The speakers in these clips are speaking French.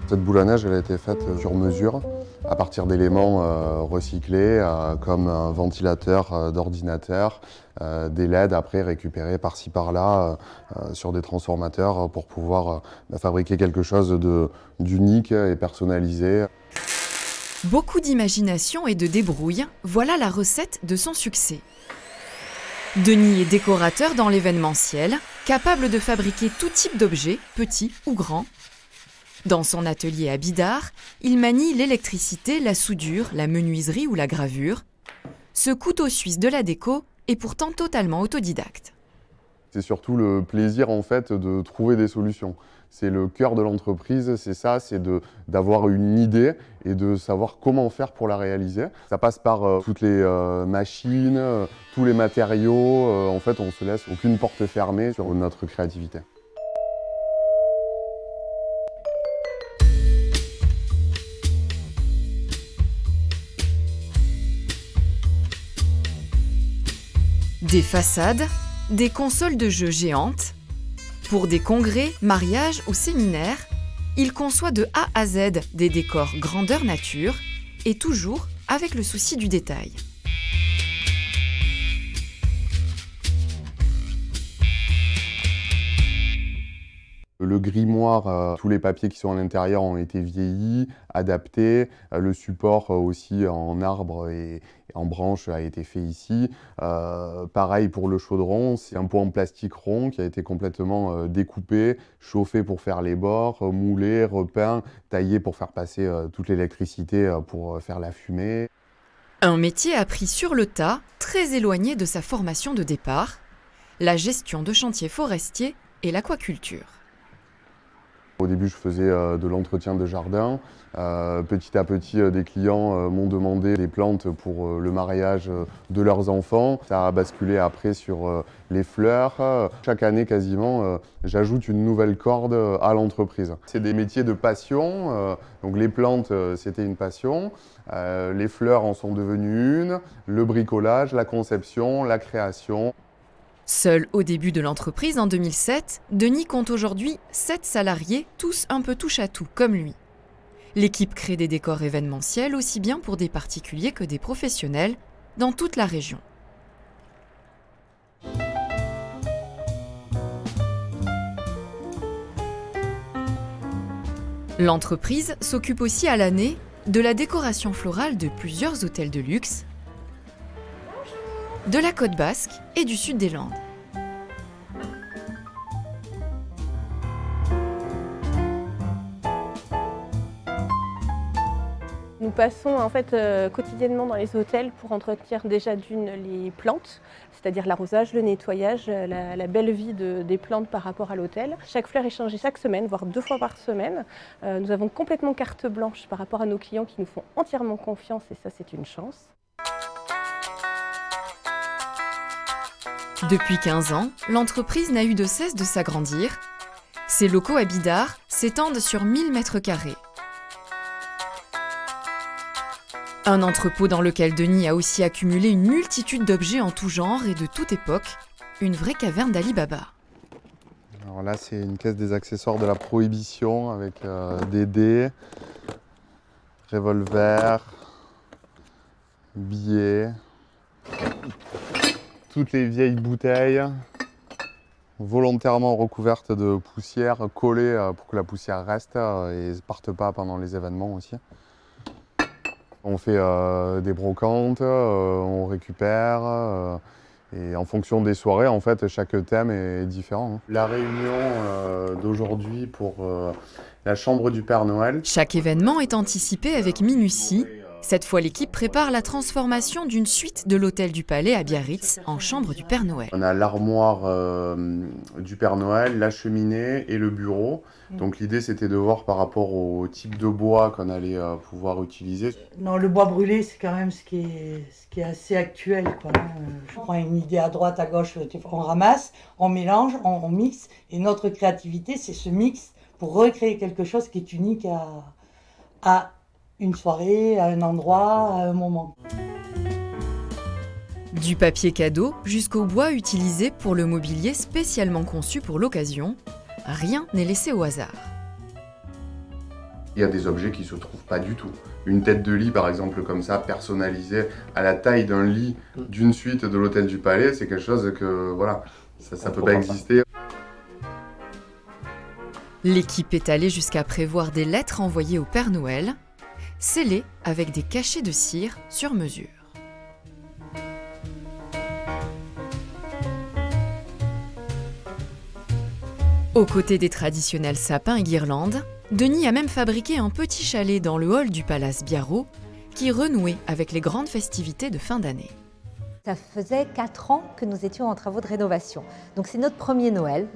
Cette boule à neige, elle a été faite sur mesure, à partir d'éléments recyclés, comme un ventilateur d'ordinateur, des LED après récupérés par-ci par-là sur des transformateurs pour pouvoir fabriquer quelque chose d'unique et personnalisé. Beaucoup d'imagination et de débrouille, voilà la recette de son succès. Denis est décorateur dans l'événementiel, capable de fabriquer tout type d'objets, petits ou grands. Dans son atelier à Bidart, il manie l'électricité, la soudure, la menuiserie ou la gravure. Ce couteau suisse de la déco est pourtant totalement autodidacte. C'est surtout le plaisir en fait de trouver des solutions. C'est le cœur de l'entreprise, c'est ça, c'est d'avoir une idée et de savoir comment faire pour la réaliser. Ça passe par toutes les machines, tous les matériaux. En fait, on ne se laisse aucune porte fermée sur notre créativité. Des façades, des consoles de jeux géantes. Pour des congrès, mariages ou séminaires, il conçoit de A à Z des décors grandeur nature et toujours avec le souci du détail. Le grimoire, tous les papiers qui sont à l'intérieur ont été vieillis, adaptés. Le support aussi en arbre et en branche a été fait ici. Pareil pour le chaudron, c'est un pot en plastique rond qui a été complètement découpé, chauffé pour faire les bords, moulé, repeint, taillé pour faire passer toute l'électricité pour faire la fumée. Un métier appris sur le tas, très éloigné de sa formation de départ, la gestion de chantiers forestiers et l'aquaculture. Au début, je faisais de l'entretien de jardin. Petit à petit, des clients m'ont demandé des plantes pour le mariage de leurs enfants. Ça a basculé après sur les fleurs. Chaque année, quasiment, j'ajoute une nouvelle corde à l'entreprise. C'est des métiers de passion. Donc les plantes, c'était une passion. Les fleurs en sont devenues une. Le bricolage, la conception, la création. Seul au début de l'entreprise en 2007, Denis compte aujourd'hui 7 salariés, tous un peu touche-à-tout comme lui. L'équipe crée des décors événementiels aussi bien pour des particuliers que des professionnels dans toute la région. L'entreprise s'occupe aussi à l'année de la décoration florale de plusieurs hôtels de luxe, de la Côte Basque et du sud des Landes. Nous passons en fait quotidiennement dans les hôtels pour entretenir déjà les plantes, c'est-à-dire l'arrosage, le nettoyage, la belle vie des plantes par rapport à l'hôtel. Chaque fleur est changée chaque semaine, voire 2 fois par semaine. Nous avons complètement carte blanche par rapport à nos clients qui nous font entièrement confiance et ça c'est une chance. Depuis 15 ans, l'entreprise n'a eu de cesse de s'agrandir. Ses locaux à Bidart s'étendent sur 1000 m². Un entrepôt dans lequel Denis a aussi accumulé une multitude d'objets en tout genre et de toute époque. Une vraie caverne d'Ali Baba. Alors là, c'est une caisse des accessoires de la prohibition avec des dés, revolvers, billets. Toutes les vieilles bouteilles, volontairement recouvertes de poussière, collées pour que la poussière reste et ne parte pas pendant les événements aussi. On fait des brocantes, on récupère, et en fonction des soirées, en fait, chaque thème est différent. La réunion d'aujourd'hui pour la chambre du Père Noël. Chaque événement est anticipé avec minutie. Cette fois, l'équipe prépare la transformation d'une suite de l'hôtel du Palais à Biarritz en chambre du Père Noël. On a l'armoire du Père Noël, la cheminée et le bureau. Donc l'idée, c'était de voir par rapport au type de bois qu'on allait pouvoir utiliser. Non, le bois brûlé, c'est quand même ce qui est assez actuel, quoi. Je prends une idée à droite, à gauche, on ramasse, on mélange, on mixe. Et notre créativité, c'est ce mix pour recréer quelque chose qui est unique à une soirée, à un endroit, à un moment. Du papier cadeau jusqu'au bois utilisé pour le mobilier spécialement conçu pour l'occasion, rien n'est laissé au hasard. Il y a des objets qui ne se trouvent pas du tout. Une tête de lit, par exemple, comme ça, personnalisée à la taille d'un lit d'une suite de l'Hôtel du Palais, c'est quelque chose que, voilà, ça ne peut pas exister. L'équipe est allée jusqu'à prévoir des lettres envoyées au Père Noël, scellées avec des cachets de cire sur mesure. Aux côtés des traditionnels sapins et guirlandes, Denis a même fabriqué un petit chalet dans le hall du Palace Biarrot qui renouait avec les grandes festivités de fin d'année. Ça faisait 4 ans que nous étions en travaux de rénovation. Donc c'est notre premier Noël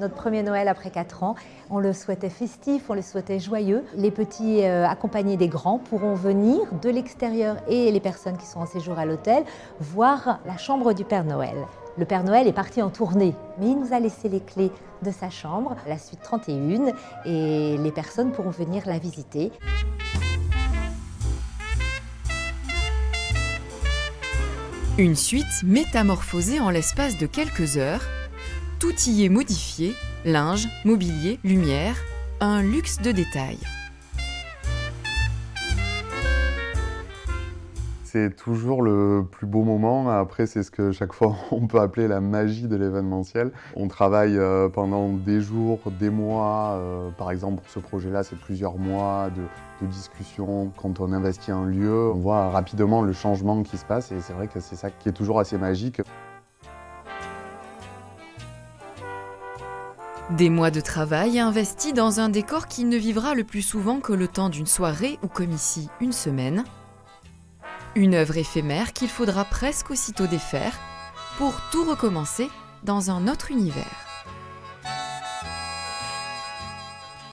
après 4 ans. On le souhaitait festif, on le souhaitait joyeux. Les petits accompagnés des grands pourront venir de l'extérieur et les personnes qui sont en séjour à l'hôtel voir la chambre du Père Noël. Le Père Noël est parti en tournée, mais il nous a laissé les clés de sa chambre, la suite 31, et les personnes pourront venir la visiter. Une suite métamorphosée en l'espace de quelques heures, tout y est modifié, linge, mobilier, lumière, un luxe de détails. C'est toujours le plus beau moment. Après, c'est ce que chaque fois on peut appeler la magie de l'événementiel. On travaille pendant des jours, des mois. Par exemple, pour ce projet-là, c'est plusieurs mois de discussion. Quand on investit un lieu, on voit rapidement le changement qui se passe. Et c'est vrai que c'est ça qui est toujours assez magique. Des mois de travail investis dans un décor qui ne vivra le plus souvent que le temps d'une soirée ou comme ici, une semaine. Une œuvre éphémère qu'il faudra presque aussitôt défaire pour tout recommencer dans un autre univers.